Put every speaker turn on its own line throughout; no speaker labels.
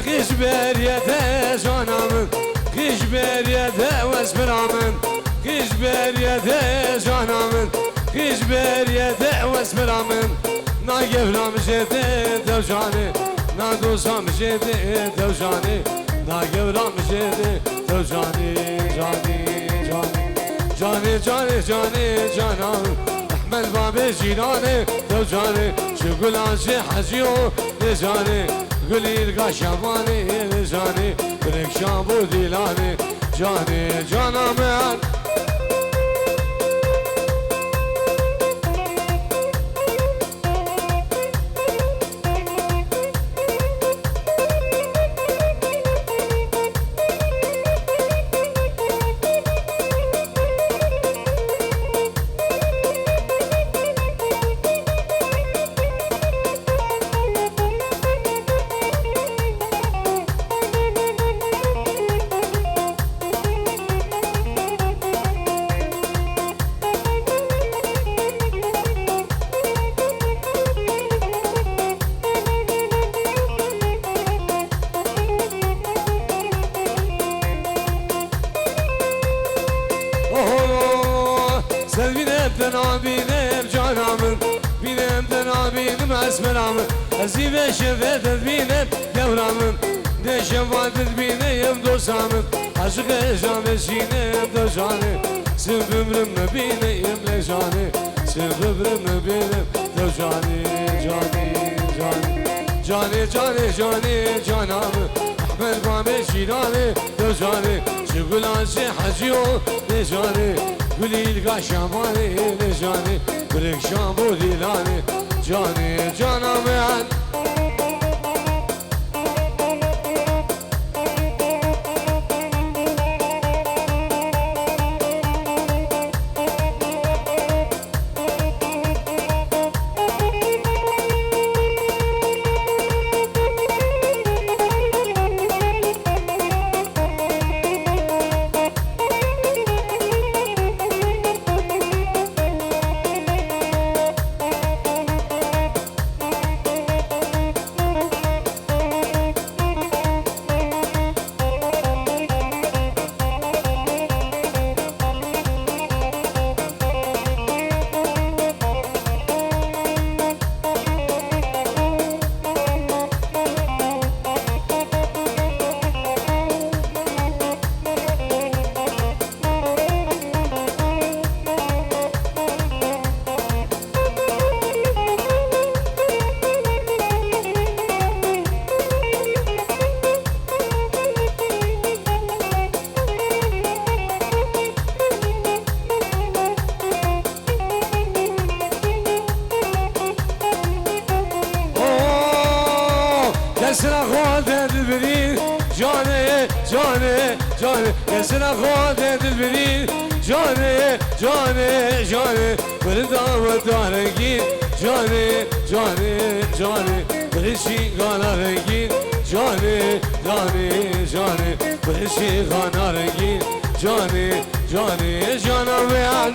خش بريته جانامن خش بريته واسمرامن خش بريته جانامن خش بريته واسمرامن ناگفرام جده توجاني نادوسام جده توجاني ناگفرام جده توجاني جاني جاني جانان احمد باب جيراني توجاني شغل عشي حجيو نجاني قولي القشباني نجاني بريك شامبو ديلاني جاني جانامن بینم جانامن بینم دنا بینم اسمرامن ازیب شفت بینم یورامن نشم وادت بینم دوستامن عشق جان شینم دو جانه سببرم بینم لجانه سببرم بینم دو جانه جانه جانامن احمد بام شیرانه دو جانه شغلانش حجیو نجانه قولي القشماني نجاني بريك شامبو ديلاني جاني جانامن يسرى خودت البريد جاني يسرى خودت البريد جاني بردا ودارجين جاني برشي غانارجين جاني برشي غانارجين جاني جانويان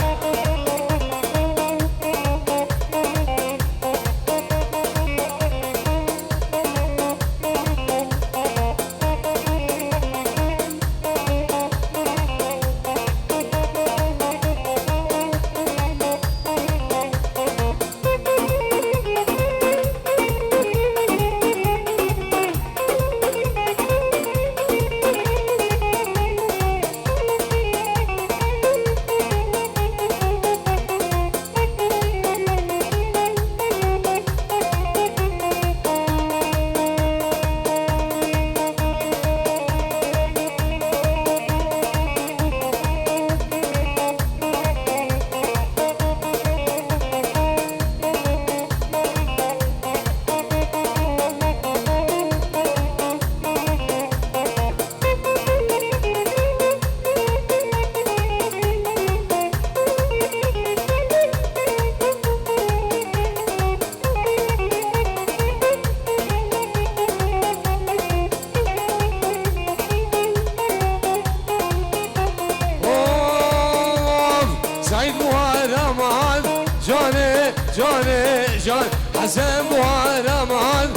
جان حسن محرمان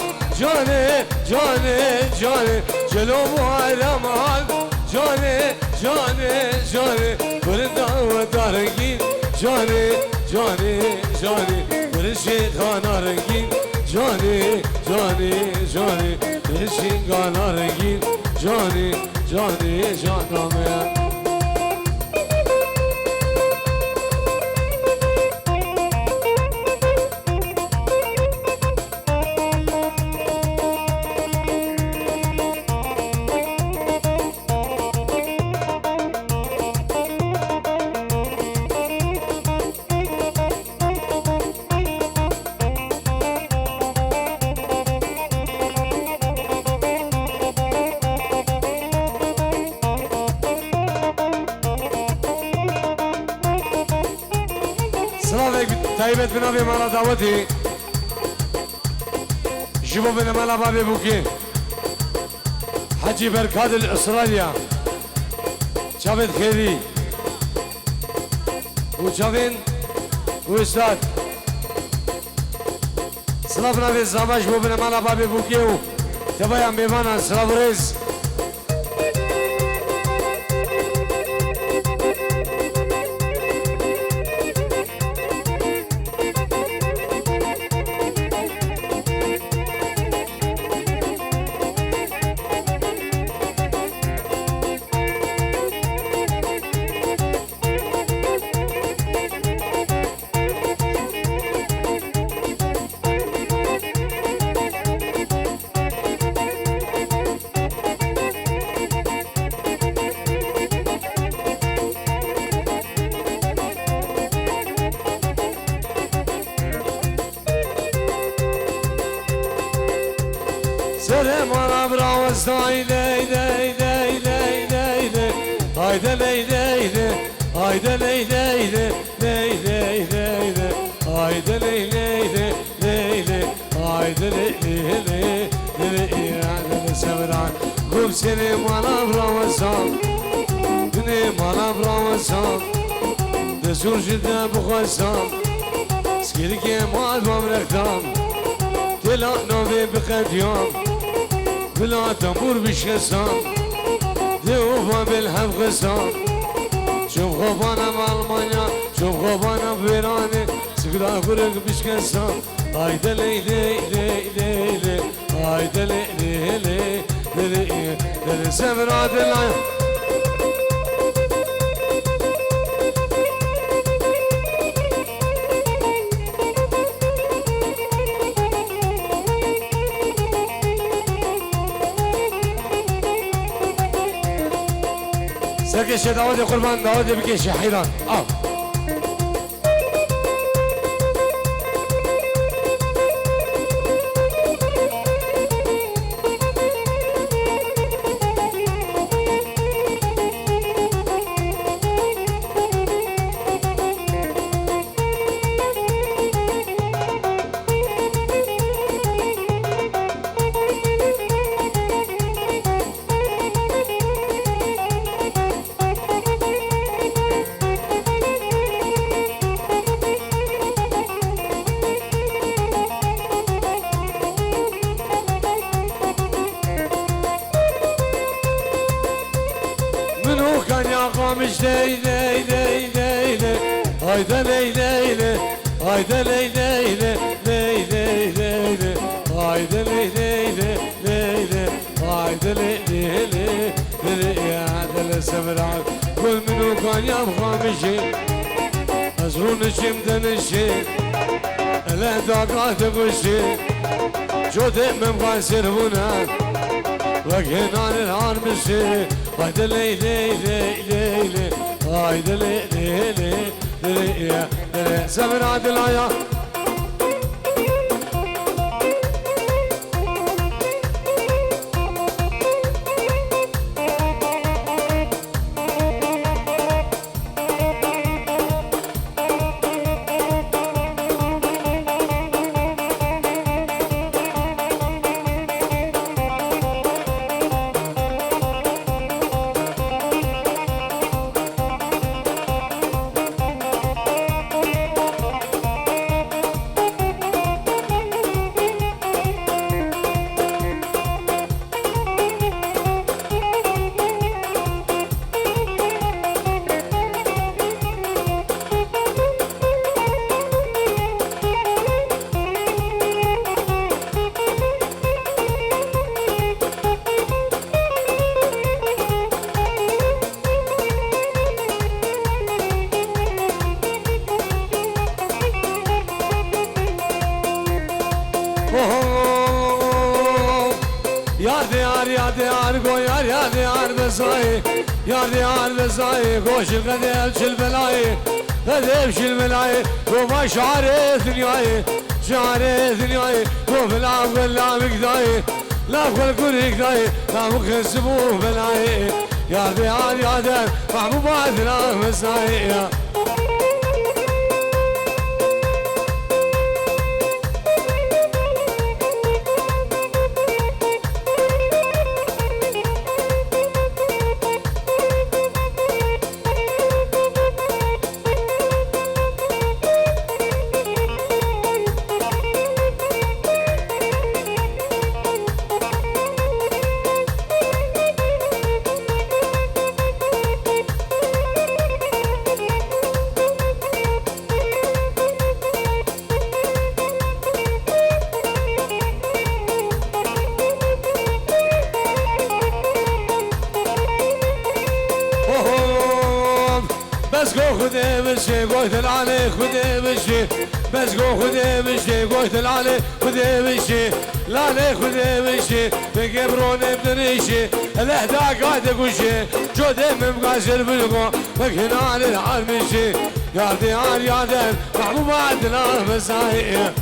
جاني جاني جلو معلم هاد جاني جاني جاني بردا ودارنگين جاني جاني جاني برشيخانا رنگين جاني جاني جاني برشيخانا رنگين جاني جاني جانامه طيبت بنابي مالا دعوتي جيبوا بنا مالا بابي بوكي حجي بركاد الأستراليا جافد خيري وجافين وإستاذ سلاف نابي الزابا جيبوا بنا مالا بابي بوكي تبايا بيمانا سلاف ريز Sırmana bravas haydi haydi haydi haydi haydi haydi haydi haydi haydi haydi haydi haydi haydi haydi haydi haydi haydi haydi haydi sevran gum seni mana bravasam beni mana bravasam de surjida bukhasam skirke mal mamrektam tela novi bqadiyam بلا تمور بشكسان ذوبا بالحب غسان شوف غبانا بالمانيا شوف غبانا بيراني سكدا فرق بشكسان هايدا لي لي لي لي لي هايدا لي لي لي لي لي سمرات الله سركش داودي قربان داودي بكيش حيران قامش لي لي لي لي لي هايدا لي لي لي هايدا لي لي لي لي لي لي لي هايدا لي لي لي لي لي هايدا لي لي لي لي يا هذا السمراء كل منو كان يبغى مشي أزرون شمدن الشيء لا داقات بشي جود من غاسر هنا وجهنا الهار مشي هايدا لي لي لي لي لي هايدا لي لي لي لي يا سمراء دلايا Yar diyar go yar diyar besayı Yar diyar besayı koşul kadef şil belayı Kadef şil belayı Go şare dünyayı Şare dünyayı Go belam belam ikdayı La kul kul ikdayı La mukesibu belayı Yar diyar Mahbub adına besayı بس گو خودی بشه گویت العالی خودی بشه بس گو خودی بشه گویت العالی خودی بشه لالی خودی بشه بگی برونه بدریشه الاهدا قاعد گوشه جوده ممقاشر بلگو بکنال العال بشه یادی یادن محبوب عدنا مسائیه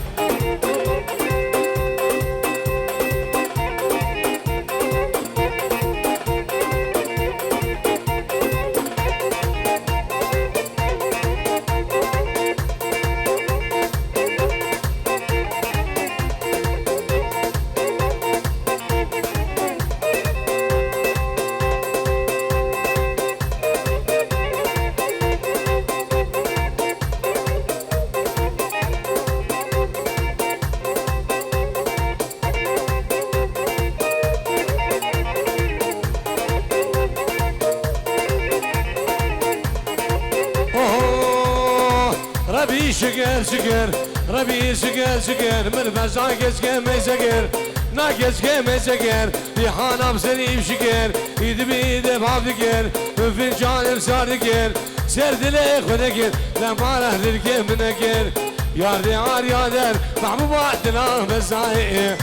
ربي شكر ربي شكر من فزاكس كم شكر ناكس كم شكر في حانم سليم شكر ايد بيد بابكر فنجان صاركر سرد لي خدكر لما رهدك منكر يا ديار يا دار محبوباتنا مسائي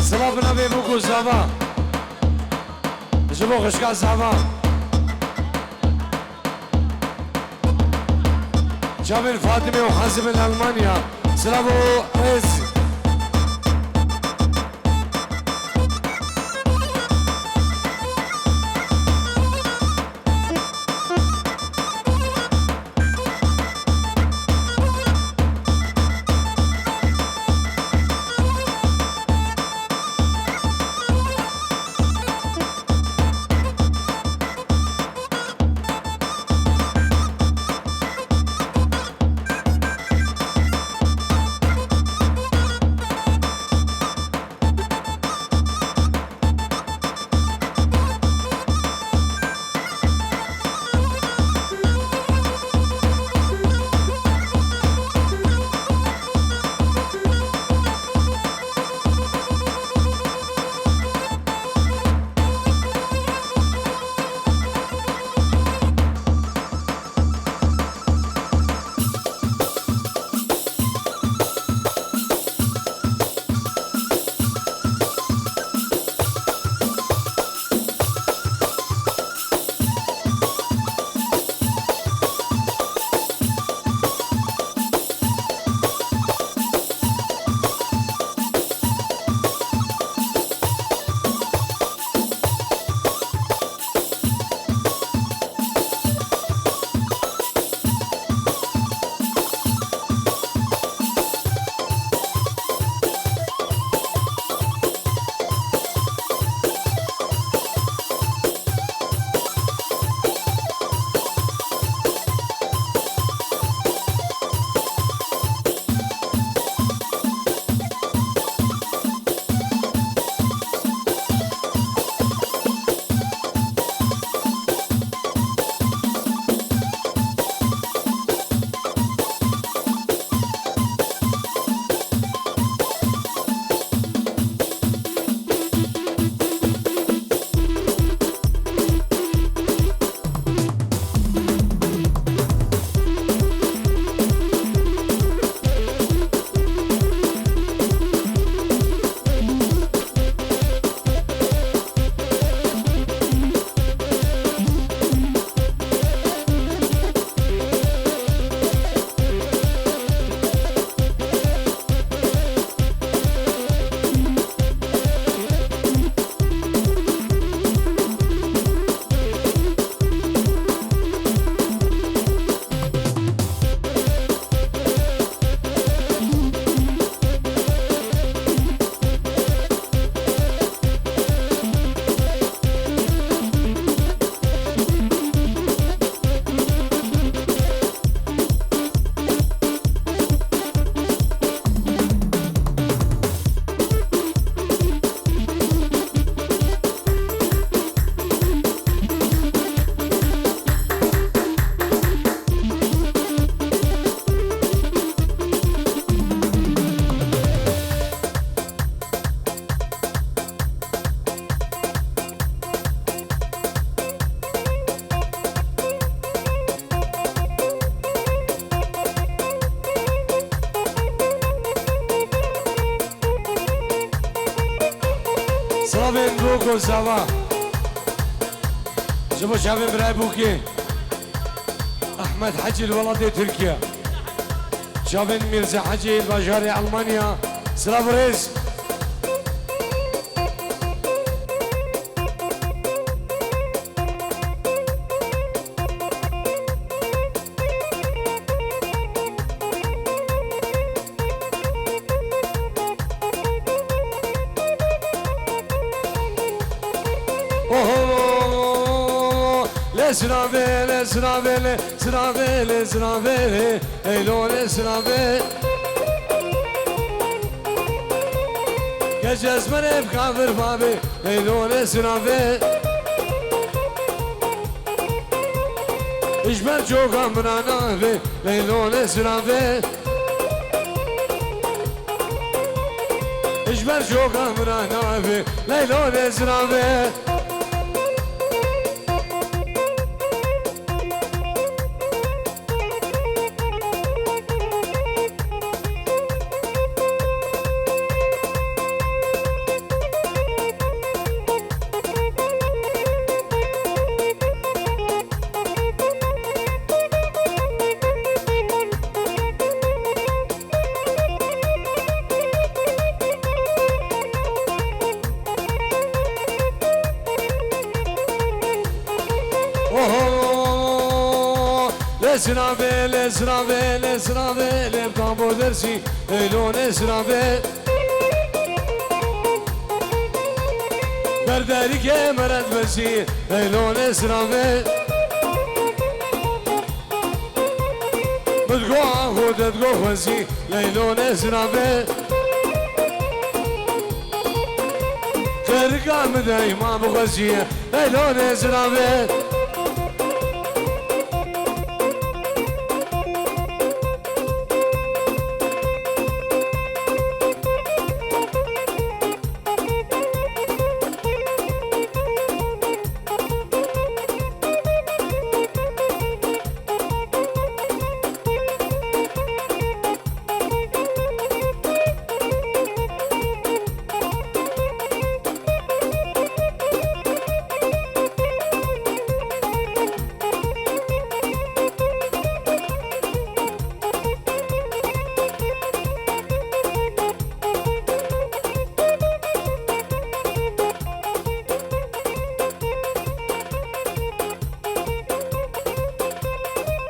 Slavna ve Buku Zava Živo Hrška Zava Cabir Fatime و حازم الألمانيا Slavo Ez صافين بوكو سوا جبو شافين براي بوكي احمد حجي الولدي تركيا شافين ميرزا حجي الباجاري المانيا سلام ريز Sravele, sravele, sravele, sravele, eylole sravele. Gecez ben hep kavir babi, eylole sravele. İşber çok amran abi, eylole sravele. İşber çok amran abi, eylole sravele. Sravele, sravele, sravele, kambo dersi, eylone sravele. Berderi kemer etmesi, eylone sravele. Bedgo ahud edgo khasi, eylone sravele. Kerka mdayma bkhasi, eylone sravele.